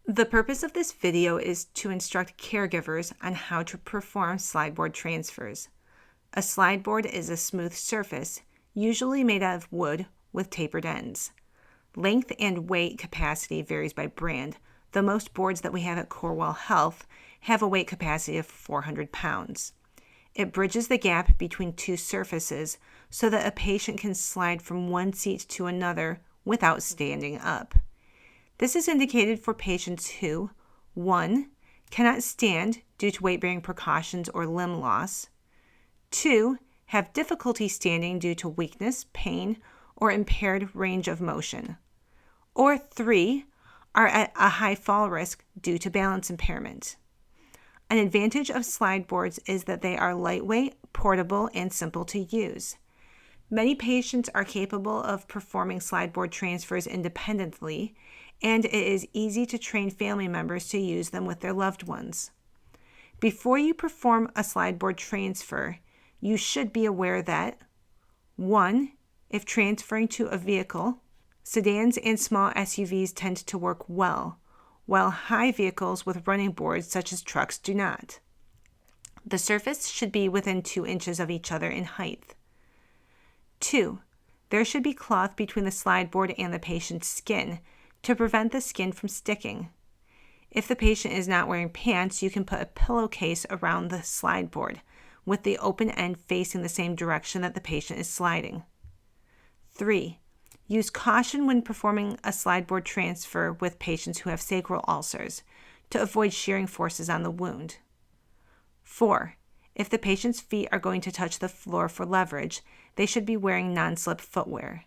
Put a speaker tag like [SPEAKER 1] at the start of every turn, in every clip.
[SPEAKER 1] The purpose of this video is to instruct caregivers on how to perform slideboard transfers. A slideboard is a smooth surface, usually made out of wood with tapered ends. Length and weight capacity varies by brand, though most boards that we have at Corewell Health have a weight capacity of 400 pounds. It bridges the gap between two surfaces so that a patient can slide from one seat to another without standing up. This is indicated for patients who, 1. cannot stand due to weight-bearing precautions or limb loss, 2. have difficulty standing due to weakness, pain, or impaired range of motion, or 3. are at a high fall risk due to balance impairment. An advantage of slideboards is that they are lightweight, portable, and simple to use. Many patients are capable of performing slideboard transfers independently, and it is easy to train family members to use them with their loved ones. Before you perform a slideboard transfer, you should be aware that 1. if transferring to a vehicle, sedans and small SUVs tend to work well, while high vehicles with running boards such as trucks do not. The surface should be within 2 inches of each other in height. 2. There should be cloth between the slideboard and the patient's skin to prevent the skin from sticking. If the patient is not wearing pants, you can put a pillowcase around the slideboard with the open end facing the same direction that the patient is sliding. 3. Use caution when performing a slideboard transfer with patients who have sacral ulcers to avoid shearing forces on the wound. 4. If the patient's feet are going to touch the floor for leverage, they should be wearing non-slip footwear.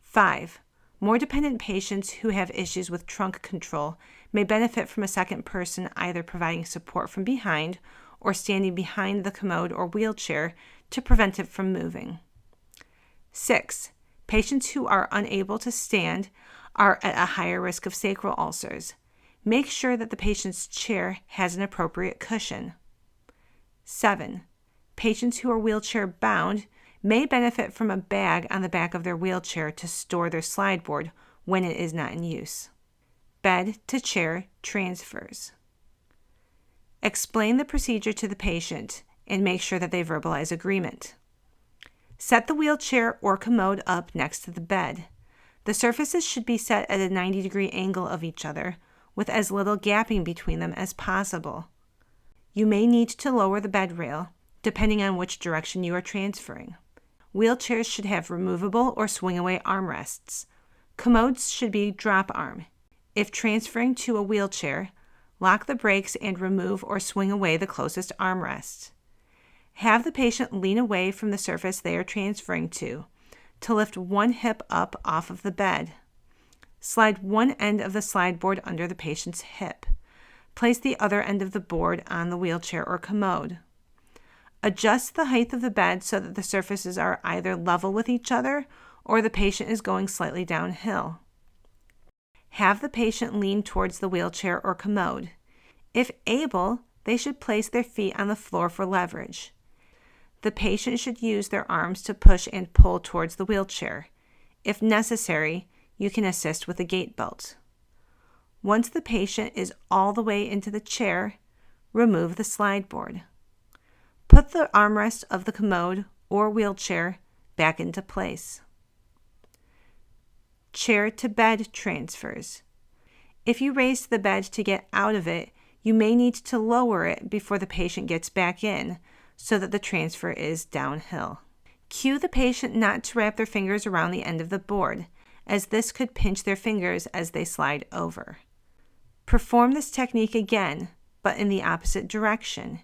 [SPEAKER 1] 5. More dependent patients who have issues with trunk control may benefit from a second person either providing support from behind or standing behind the commode or wheelchair to prevent it from moving. 6. Patients who are unable to stand are at a higher risk of sacral ulcers. Make sure that the patient's chair has an appropriate cushion. 7. Patients who are wheelchair bound may benefit from a bag on the back of their wheelchair to store their slideboard when it is not in use. Bed to chair transfers. Explain the procedure to the patient and make sure that they verbalize agreement. Set the wheelchair or commode up next to the bed. The surfaces should be set at a 90-degree angle of each other, with as little gapping between them as possible. You may need to lower the bed rail, depending on which direction you are transferring. Wheelchairs should have removable or swing-away armrests. Commodes should be drop-arm. If transferring to a wheelchair, lock the brakes and remove or swing away the closest armrest. Have the patient lean away from the surface they are transferring to lift one hip up off of the bed. Slide one end of the slideboard under the patient's hip. Place the other end of the board on the wheelchair or commode. Adjust the height of the bed so that the surfaces are either level with each other or the patient is going slightly downhill. Have the patient lean towards the wheelchair or commode. If able, they should place their feet on the floor for leverage. The patient should use their arms to push and pull towards the wheelchair. If necessary, you can assist with a gait belt. Once the patient is all the way into the chair, remove the slideboard. Put the armrest of the commode or wheelchair back into place. Chair to bed transfers. If you raise the bed to get out of it, you may need to lower it before the patient gets back in so that the transfer is downhill. Cue the patient not to wrap their fingers around the end of the board, as this could pinch their fingers as they slide over. Perform this technique again, but in the opposite direction.